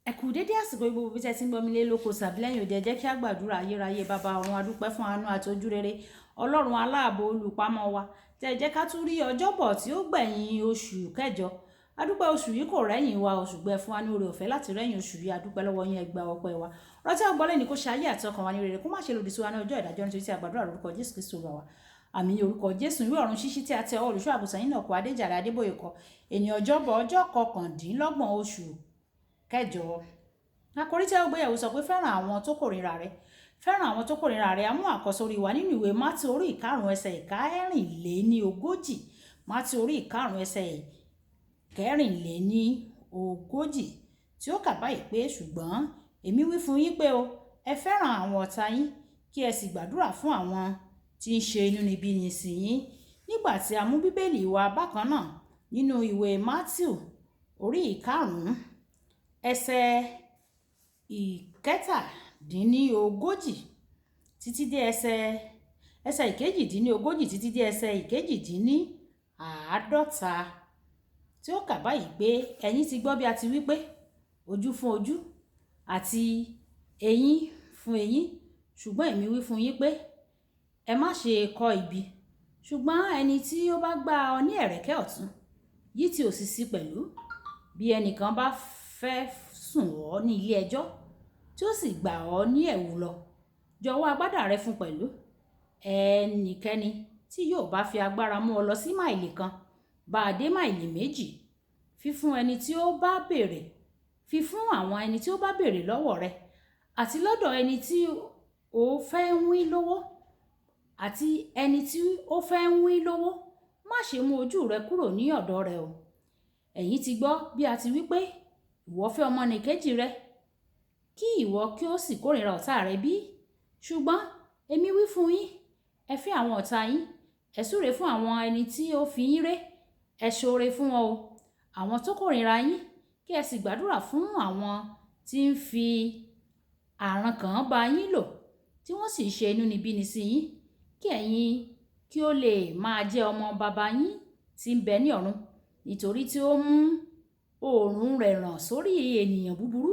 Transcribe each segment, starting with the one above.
Ẹ kú dédé àsìkò gbogbo bí tẹ́ ti ń gbọ́ mi lé lóko tàbí lẹ́yìn òde, ẹ jẹ́ kí a gbàdúrà. Ayérayé bàbá ọ̀run, a dúpẹ́ fún àánú àti ojú rere Ọlọ́run aláàbò olùpamọ́ wa, tẹ́ jẹ́ ká tún rí ọjọ́bọ̀ tí ó gbẹ̀yìn oṣù kẹjọ. A dúpẹ́ oṣù yìí kò rẹ́yìn wa, oṣù gbẹ fún wa ní oore ọ̀fẹ́ láti rẹ́yìn oṣù yìí. A dúpẹ́ lọ́wọ́ yín, ẹ gba ọpẹ́ wa. Ọ̀rọ̀ tí a gbọ́ lẹ́ni kó ṣe ayé àti ọkàn wa ní rere, kó má ṣe lòdì sí wa ní ọjọ́ ìdájọ́, nítorí tí a gbàdúrà lórúkọ Jésù Kristi Olúwa wa. Àmín. Orúkọ Jésù. Ìwé ọ̀run ṣíṣí tí a tẹ olùṣọ́ àgùntàn yín náà kọ Adéjàre Adébóyè kọ ènìyàn ọjọ́bọ̀ ọjọ́ kọkàndínlọ́gbọ̀n oṣù kẹjọ. Àkòrí tí a ó gbéyẹ̀wò sọ pé fẹ́ràn àwọn tó kórìíra rẹ. Fẹ́ràn àwọn tó kórìíra rẹ. A mú àkọ́sórí wa nínú ìwé Mátíù orí ìkarùn-ún ẹsẹ̀ ìkẹrìnléníogójì. Mátíù orí ìkarùn-ún ẹsẹ̀ ìkẹrìnléníogójì tí ó kà báyìí pé ṣùgbọ́n èmi wí fún yín pé o, ẹ fẹ́ràn àwọn ọ̀tá yín, kí ẹ sì gbàdúrà fún àwọn tí ń ṣe inúnibíni sí yín. Nígbà tí a mú bíbélì wa bákan náà nínú ìwé Mátíù orí ìkarùn-ún ẹsẹ̀ ìkẹtàdínníogójì títí dé ẹsẹ̀ ìkejìdínníogójì títí dé ẹsẹ̀ ìkejìdínníàádọ́ta tí ó kà báyìí pé ẹ̀yin ti gbọ́ bí a ti wí pé ojú fún ojú àti eyín fún eyín, ṣùgbọ́n èmi wí fún yín pé ẹ má ṣe kọ ibi, ṣùgbọ́n ẹni tí ó bá gbá ọ ní ẹ̀rẹ̀kẹ́ ọ̀tún yí ti òsì sí pẹ̀lú. Bí ẹnìkan bá fẹ́ sùn ọ́ ní ilé ẹjọ́ tí ó sì gbà ọ́ ní ẹ̀wù lọ, jọ̀wọ́ agbádá rẹ fún pẹ̀lú. Ẹnikẹ́ni tí yóò bá fi agbára mú ọ lọ sí máìlì kan, bá a dé máìlì méjì. Fífún àwọn ẹni tí ó bá béèrè lọ́wọ́ rẹ, àti lọ́dọ̀ ẹni tí ó fẹ́ ń wín lówó, àti ẹni tí ó fẹ́ ń wín lówó, má ṣe mú ojú rẹ kúrò ní ọ̀dọ̀ rẹ̀ o. Ẹ̀yin ti gbọ́ bí a ti wí pé ìwọ fẹ́ ọmọnìkejì rẹ, kí ìwọ kí ó sì kórìíra ọ̀tá rẹ bí? Ṣùgbọ́n èmi wí fún yín, ẹ fẹ́ àwọn ọ̀tá yín, ẹ súre fún àwọn ẹni tí ó fi yín ré, ẹ ṣoore fún wọn o. Àwọn tó kórìíra yín, kí ẹ sì gbàdúrà fún àwọn tí ń fi àrankàn bá yín lò, tí wọ́n sì ṣe inúnibíni sí yín, kí ẹ̀yin kí ó lè máa jẹ́ ọmọ baba yín tí ń bẹ ní ọ̀run, nítorí tí ó mú oòrùn rẹ̀ ràn sórí ènìyàn búburú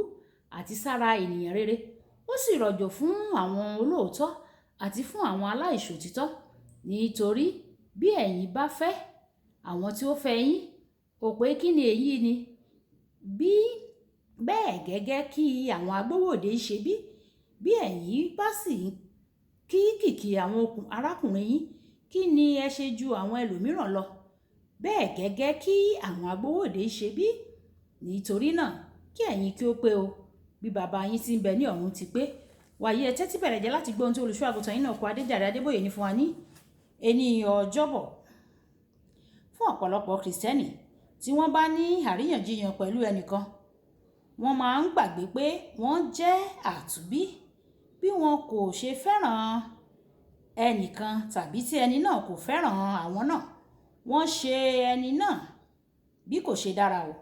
àti sára ènìyàn rere, ó sì rọ̀jò fún àwọn olóòótọ́ àti fún àwọn aláìṣòtítọ́. Nítorí bí ẹ̀yin bá fẹ́ àwọn tí ó fẹ́ yín, ò pé kí ni èyí ni? Bí bẹ́ẹ̀ gẹ́gẹ́ kí àwọn agbowóde ṣe bí? Bí ẹ̀yin bá sì kí kìkì àwọn arákùnrin yín, kí ni ẹ ṣe ju àwọn ẹlòmíràn lọ? Bẹ́ẹ̀ gẹ́gẹ́ kí àwọn agbowóde ṣe bí? Nítorí náà kí ẹ̀yin kí ó pé o, bí baba yín tí ń bẹ ní ọ̀run ti pé. Wàyí ẹ tẹ́tí bẹ̀rẹ̀ jẹ́ láti gbọ́ ohun tí olùṣọ́ àgùntàn yín náà kọ Adéjàre Adébóyè ní fún wa ní ènìyàn ọjọ́bọ̀. Fún ọ̀pọ̀lọpọ̀ Kìrìsìtẹ́nì tí wọ́n bá ní àríyànjiyàn pẹ̀lú ẹnìkan, wọ́n máa ń gbàgbé pé wọ́n jẹ́ àtúnbí. Bí wọn kò ṣe fẹ́ràn ẹnìkan tàbí tí ẹni náà kò fẹ́ràn àwọn náà, wọ́n ṣe ẹni náà bí kò ṣe dára o.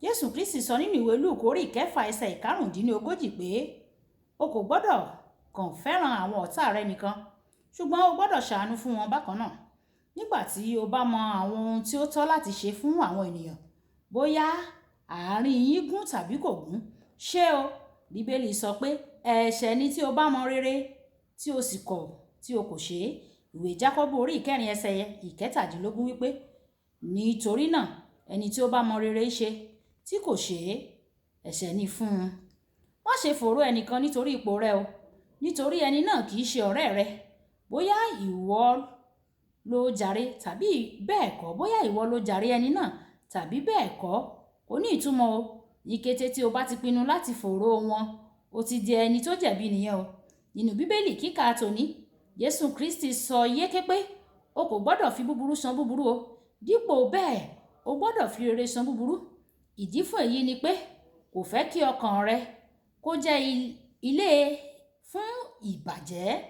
Jésù Kristi sọ nínú ìwé Lúùkù orí ìkẹfà ẹsẹ̀ ìkarùndínlógójì pé o kò gbọ́dọ̀ kàn fẹ́ràn àwọn ọ̀tá rẹ nìkan, ṣùgbọ́n o gbọ́dọ̀ ṣàánú fún wọn bákan náà. Nígbà tí o bá mọ àwọn ohun tí ó tọ́ láti ṣe fún àwọn ènìyàn, bóyá àárín yín gún tàbí kò gún, ṣé o? Bíbélì sọ pé ẹ̀ṣẹ̀ ni tí o bá mọ rere tí o sì kọ̀ tí o kò ṣe é. Ìwé Jákọ́bù orí ìkẹrin ẹsẹ̀ ìkẹtàdínlógún wípé nítorí náà ẹni tí ó bá mọ rere ṣe tí kò ṣe é, ẹ̀ṣẹ̀ ni fún un. Má ṣe fòòró ẹnìkan nítorí ipò rẹ o, nítorí ẹni náà kì í ṣe ọ̀rẹ́ rẹ. Bóyá ìwọ ló jàre tàbí bẹ́ẹ̀ kọ́, bóyá ìwọ ló jàre ẹni náà tàbí bẹ́ẹ̀ kọ́, kò ní ìtumọ̀ o. Ní kété tí o bá ti pinnu láti fòòró wọn, o ti di ẹni tó jẹ̀bi nìyẹn o. Nínú Bíbélì kíkà tòní, Jésù Kristi sọ yéké pé o kò gbọ́dọ̀ fi búburú san búburú o. Dípò bẹ́ẹ̀, o gbọ́dọ̀ fi rere san búburú. Ìdí fún èyí ni pé kò fẹ́ kí ọkàn rẹ kó jẹ́ ilé fún ìbàjẹ́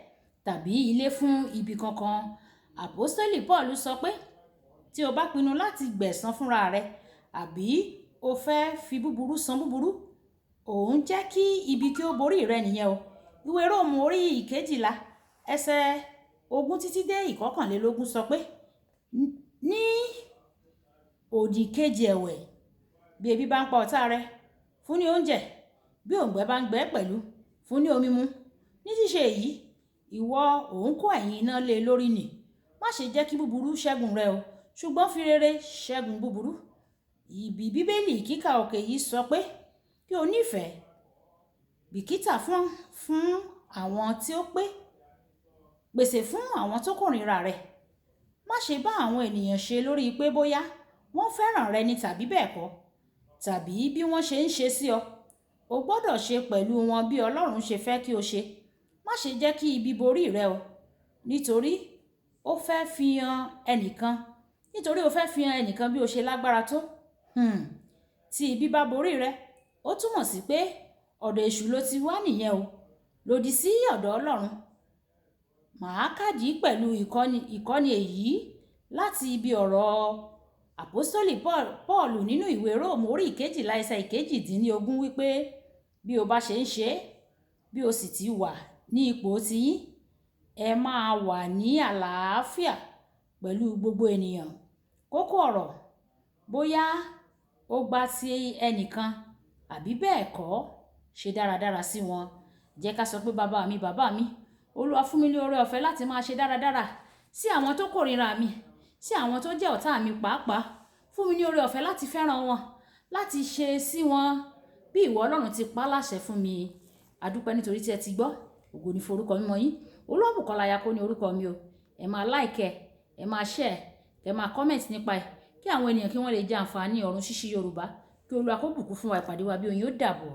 tàbí ilé fún ibi kankan. Àpọ́stélì Paul sọ pé tí o bá pinnu láti gbẹ̀san fúnra rẹ, àbí o fẹ́ fi búburú san búburú, òun jẹ́ kí ibi kí ó borí rẹ nìyẹn o. Ìwé Róòmù orí ìkejìlá ẹsẹ̀ 20 títí dé 21 sọ pé ní òdì kejì ẹ̀wẹ̀, bí ebi bá ń pa ọ̀tá rẹ, fún ní oúnjẹ, bí òǹgbẹ bá ń gbẹ pẹ̀lú fún ní omi mu. Ní ṣíṣe èyí, ìwọ òun kó ẹ̀yìn iná lé lórí nì. Má ṣe jẹ́ kí búburú ṣẹ́gun rẹ o, ṣùgbọ́n fi rere ṣẹ́gun búburú. Ibi Bíbélì kíkà òkè yìí sọ pé kí o nífẹ̀ẹ́, bìkítà fún àwọn tí ó pèsè fún àwọn tó kórìíra rẹ. Má ṣe bá àwọn ènìyàn ṣe lórí pé bóyá wọ́n fẹ́ràn rẹ ni tàbí bẹ́ẹ̀ kọ́, tàbí bí wọ́n ṣe ń ṣe sí ọ. O gbọ́dọ̀ ṣe pẹ̀lú wọn bí Ọlọ́run ṣe fẹ́ kí o ṣe. Má ṣe jẹ́ kí ibi borí rẹ o, nítorí o fẹ́ fi hàn ẹnìkan bí o ṣe lágbára tó. Tí ibi bá borí rẹ, ó túmọ̀ sí pé ọ̀dọ̀ èṣù ló ti wá nìyẹn o, lòdì sí ọ̀dọ̀ Ọlọ́run. Màá kádìí pẹ̀lú ìkọ́ni èyí láti ibi ọ̀rọ̀ àpọ́stélì Pọ́ọ̀lù nínú ìwé Róòmù orí 12 ẹsẹ̀ 18 wípé bí o bá ṣe ń ṣe, bí o sì ti wà ní ipò tiyín, ẹ máa wà ní àlàáfíà pẹ̀lú gbogbo ènìyàn. Kókó ọ̀rọ̀: bóyá ó gbà ti ẹnìkan àbí bẹ́ẹ̀ kọ́, ṣe dáradára sí wọn. Jẹ́ ká sọ pé bàbá mi, Olúwa fún mi ní oore ọ̀fẹ́ láti máa ṣe dáradára sí àwọn tó kórìíra mi, sí àwọn tó jẹ́ ọ̀tá mi pàápàá. Fún mi ní oore ọ̀fẹ́ láti fẹ́ràn wọn, láti ṣe sí wọn bí ìwọ Ọlọ́run ti pa láṣẹ fún mi. A dúpẹ́ nítorí tí ẹ ti gbọ́. Ògo ni fún orúkọ mímọ́ yín. Olúwabùkọ́lá Ayako ní orúkọ mi o. Ẹ máa like, ẹ máa share, ẹ máa comment nípa ẹ̀, kí àwọn ènìyàn kí wọ́n lè jẹ àǹfààní ọ̀run ṣíṣí Yorùbá. Kí Olúwa kó bùkún fún wa. Ìpàdé wa bí oyin ó dàbọ̀.